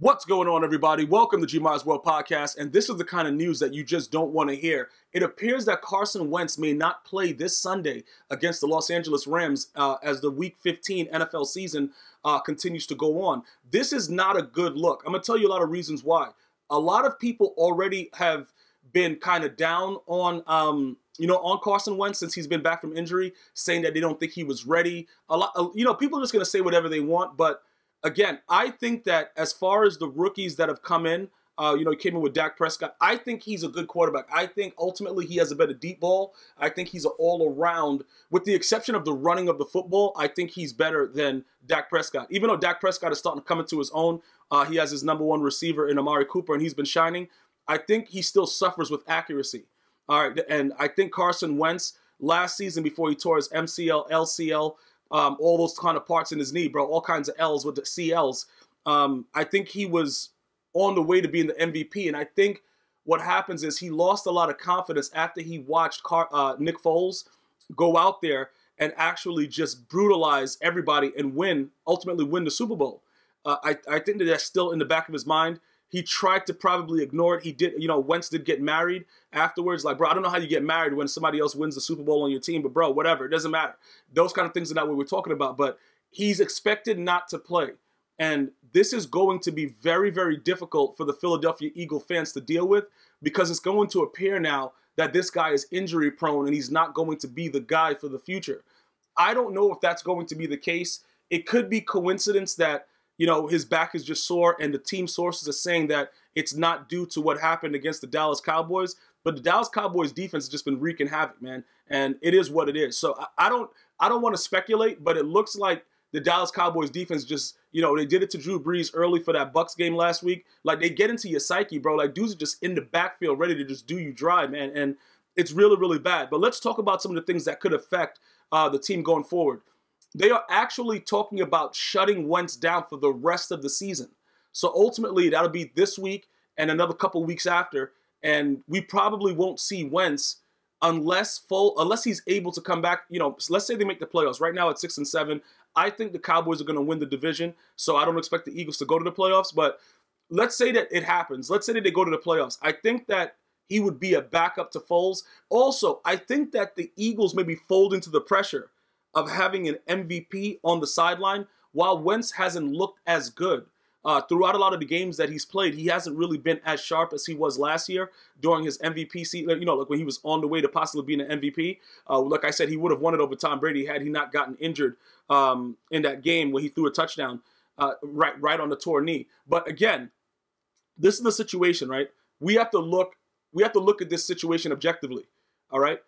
What's going on, everybody? Welcome to G-Miles World Podcast, and this is the kind of news that you just don't want to hear. It appears that Carson Wentz may not play this Sunday against the Los Angeles Rams as the Week 15 NFL season continues to go on. This is not a good look. I'm going to tell you a lot of reasons why. A lot of people already have been kind of down on on Carson Wentz since he's been back from injury, saying that they don't think he was ready. People are just going to say whatever they want, but again, I think that as far as the rookies that have come in, he came in with Dak Prescott. I think he's a good quarterback. I think ultimately he has a better deep ball. I think he's an all-around, with the exception of the running of the football, I think he's better than Dak Prescott. Even though Dak Prescott is starting to come into his own, he has his number one receiver in Amari Cooper, and he's been shining. I think he still suffers with accuracy. All right, and I think Carson Wentz, last season before he tore his MCL, LCL, all those kind of parts in his knee, bro, all kinds of L's with the CLs. I think he was on the way to being the MVP, and I think what happens is he lost a lot of confidence after he watched Nick Foles go out there and actually just brutalize everybody and ultimately win the Super Bowl. I think that that's still in the back of his mind. He tried to probably ignore it. He did, Wentz did get married afterwards. Like, bro, I don't know how you get married when somebody else wins the Super Bowl on your team, but bro, whatever, it doesn't matter. Those kind of things are not what we're talking about, but he's expected not to play. And this is going to be very, very difficult for the Philadelphia Eagle fans to deal with, because it's going to appear now that this guy is injury prone and he's not going to be the guy for the future. I don't know if that's going to be the case. It could be coincidence that his back is just sore, and the team sources are saying that it's not due to what happened against the Dallas Cowboys. But the Dallas Cowboys defense has just been wreaking havoc, man, and it is what it is. So I don't want to speculate, but it looks like the Dallas Cowboys defense just, they did it to Drew Brees early for that Bucs game last week. Like, they get into your psyche, bro. Like, dudes are just in the backfield ready to just do you dry, man, and it's really, really bad. But let's talk about some of the things that could affect the team going forward. They are actually talking about shutting Wentz down for the rest of the season. So ultimately, that'll be this week and another couple weeks after. And we probably won't see Wentz unless he's able to come back. Let's say they make the playoffs. Right now at 6-7, I think the Cowboys are going to win the division. So I don't expect the Eagles to go to the playoffs. But let's say that it happens. Let's say that they go to the playoffs. I think that he would be a backup to Foles. Also, I think that the Eagles may be folding to the pressure of having an MVP on the sideline, while Wentz hasn't looked as good. Throughout a lot of the games that he's played, he hasn't really been as sharp as he was last year during his MVP season, like when he was on the way to possibly being an MVP. Like I said, he would have won it over Tom Brady had he not gotten injured in that game where he threw a touchdown right on the torn knee. But again, this is the situation, right? We have to look at this situation objectively, all right?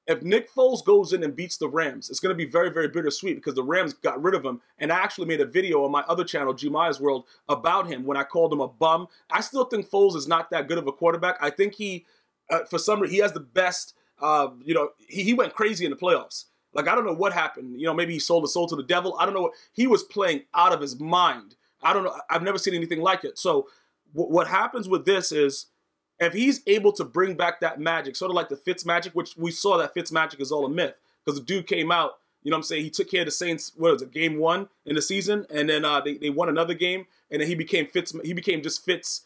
If Nick Foles goes in and beats the Rams, it's going to be very, very bittersweet, because the Rams got rid of him. And I actually made a video on my other channel, G-Miles World, about him when I called him a bum. I still think Foles is not that good of a quarterback. I think he, for some reason, he has the best, he went crazy in the playoffs. Like, I don't know what happened. Maybe he sold his soul to the devil. I don't know what. He was playing out of his mind. I don't know. I've never seen anything like it. So what happens with this is, if he's able to bring back that magic, sort of like the Fitz magic, which we saw that Fitz magic is all a myth, because the dude came out, he took care of the Saints, game 1 in the season, and then they won another game, and then he became Fitz. He became just Fitz,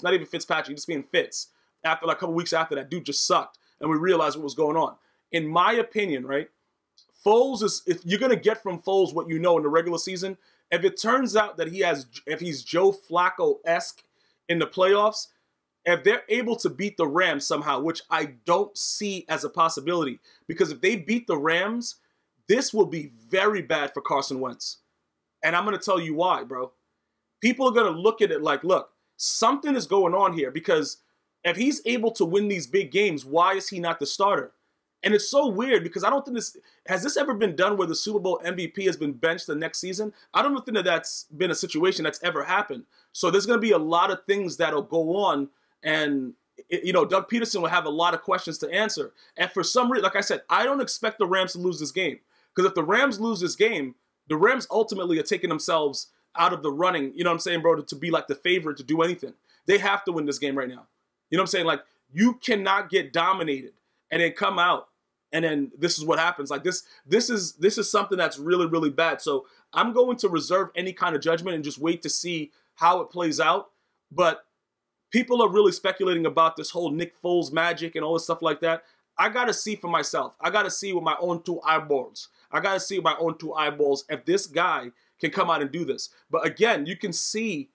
not even Fitzpatrick, just being Fitz. After like a couple weeks after that, dude just sucked, and we realized what was going on. In my opinion, right, Foles is, if you're gonna get from Foles what you know in the regular season, if it turns out that if he's Joe Flacco-esque in the playoffs, if they're able to beat the Rams somehow, which I don't see as a possibility, because if they beat the Rams, this will be very bad for Carson Wentz. And I'm going to tell you why, bro. People are going to look at it like, look, something is going on here, because if he's able to win these big games, why is he not the starter? And it's so weird, because I don't think has this ever been done where the Super Bowl MVP has been benched the next season? I don't think that that's been a situation that's ever happened. So there's going to be a lot of things that'll go on. And, Doug Peterson will have a lot of questions to answer. And for some reason, like I said, I don't expect the Rams to lose this game. Because if the Rams lose this game, the Rams ultimately are taking themselves out of the running, bro, to be like the favorite to do anything. They have to win this game right now. Like, you cannot get dominated and then come out and then this is what happens. Like, this is something that's really, really bad. So I'm going to reserve any kind of judgment and just wait to see how it plays out. But people are really speculating about this whole Nick Foles magic and all this stuff like that. I got to see for myself. I got to see with my own two eyeballs. If this guy can come out and do this. But again, you can see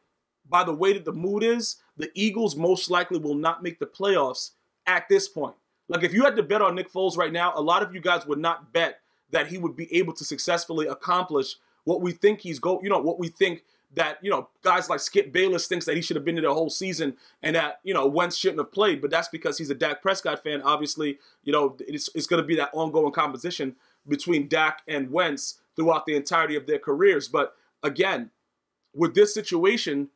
by the way that the mood is, the Eagles most likely will not make the playoffs at this point. Like, if you had to bet on Nick Foles right now, a lot of you guys would not bet that he would be able to successfully accomplish what we think what we think that, guys like Skip Bayless thinks that he should have been there the whole season and that, Wentz shouldn't have played. But that's because he's a Dak Prescott fan. Obviously, it's going to be that ongoing competition between Dak and Wentz throughout the entirety of their careers. But again, with this situation,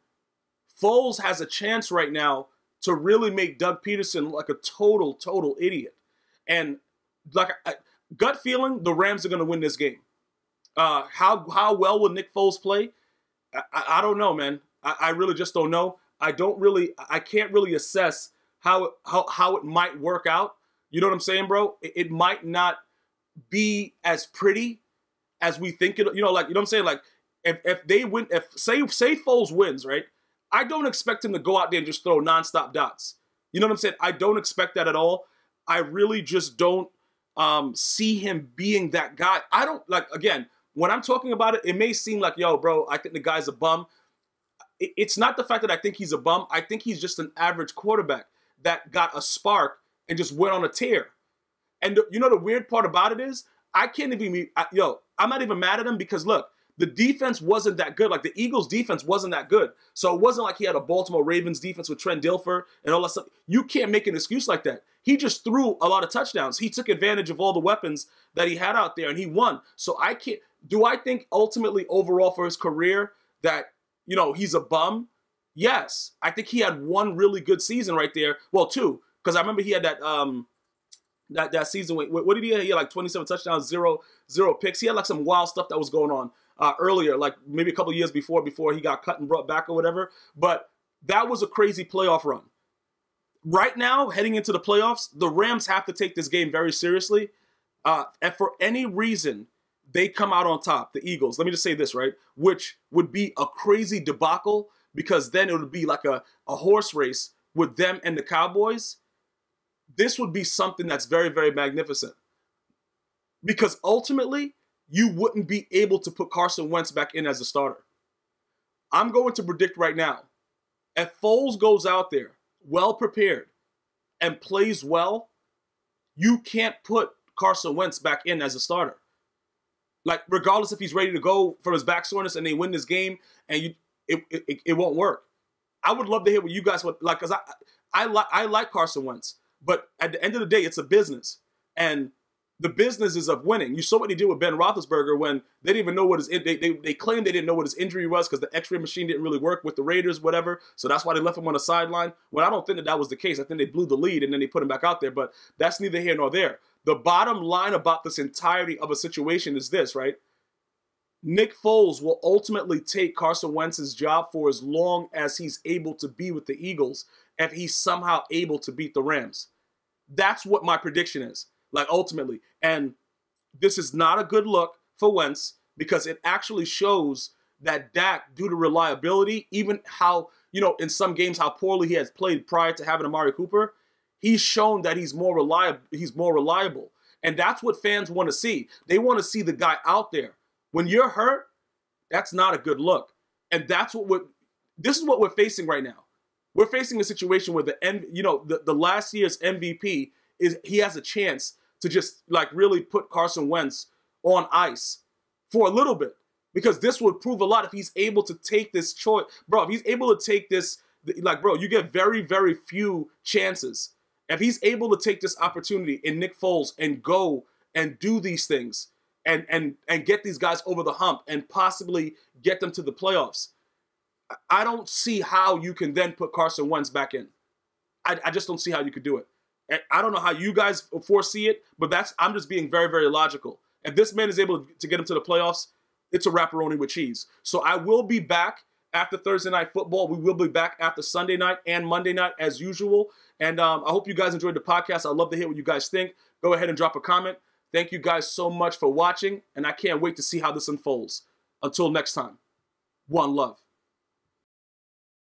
Foles has a chance right now to really make Doug Peterson like a total idiot. And like gut feeling, the Rams are going to win this game. How well will Nick Foles play? I don't know, man. I really just don't know. I can't really assess how it might work out. You know what I'm saying, bro? It might not be as pretty as we think it. You know what I'm saying? Like, if they win, say Foles wins, right? I don't expect him to go out there and just throw nonstop dots. You know what I'm saying? I don't expect that at all. I really just don't see him being that guy. I don't, again, when I'm talking about it, it may seem like, yo, bro, I think the guy's a bum. It's not the fact that I think he's a bum. I think he's just an average quarterback that got a spark and just went on a tear. And the weird part about it is, I'm not even mad at him because, look, the defense wasn't that good. Like, the Eagles' defense wasn't that good. So it wasn't like he had a Baltimore Ravens defense with Trent Dilfer and all that stuff. You can't make an excuse like that. He just threw a lot of touchdowns. He took advantage of all the weapons that he had out there, and he won. So I can't. Do I think ultimately overall for his career that, he's a bum? Yes. I think he had one really good season right there. Well, two. Because I remember he had that season. What did he have? He had like 27 touchdowns, zero picks. He had like some wild stuff that was going on earlier, like maybe a couple years before he got cut and brought back or whatever. But that was a crazy playoff run. Right now, heading into the playoffs, the Rams have to take this game very seriously. And for any reason, they come out on top, the Eagles. Let me just say this, right? Which would be a crazy debacle because then it would be like a horse race with them and the Cowboys. This would be something that's very, very magnificent. Because ultimately, you wouldn't be able to put Carson Wentz back in as a starter. I'm going to predict right now, if Foles goes out there well prepared and plays well, you can't put Carson Wentz back in as a starter. Like, regardless if he's ready to go from his back soreness and they win this game, and it won't work. I would love to hear what you guys would like, because I like Carson Wentz, but at the end of the day, it's a business, and the business is of winning. You saw what he did with Ben Roethlisberger when they didn't even know what they claimed they didn't know what his injury was because the X-ray machine didn't really work with the Raiders, whatever. So that's why they left him on the sideline. Well, I don't think that was the case. I think they blew the lead and then they put him back out there. But that's neither here nor there. The bottom line about this entirety of a situation is this, right? Nick Foles will ultimately take Carson Wentz's job for as long as he's able to be with the Eagles if he's somehow able to beat the Rams. That's what my prediction is. Like, ultimately. And this is not a good look for Wentz because it actually shows that Dak, due to reliability, even how, in some games, how poorly he has played prior to having Amari Cooper, he's shown that he's more reliable. And that's what fans want to see. They want to see the guy out there. When you're hurt, that's not a good look. And this is what we're facing right now. We're facing a situation where the last year's MVP he has a chance to just really put Carson Wentz on ice for a little bit, because this would prove a lot if he's able to take this choice, bro. If he's able to take this, you get very, very few chances. If he's able to take this opportunity in Nick Foles and go and do these things and get these guys over the hump and possibly get them to the playoffs, I don't see how you can then put Carson Wentz back in. I just don't see how you could do it. I don't know how you guys foresee it, but I'm just being very, very logical. If this man is able to get him to the playoffs, it's a wrapperoni with cheese. So I will be back after Thursday Night Football. We will be back after Sunday night and Monday night as usual. And I hope you guys enjoyed the podcast. I'd love to hear what you guys think. Go ahead and drop a comment. Thank you guys so much for watching, and I can't wait to see how this unfolds. Until next time, one love.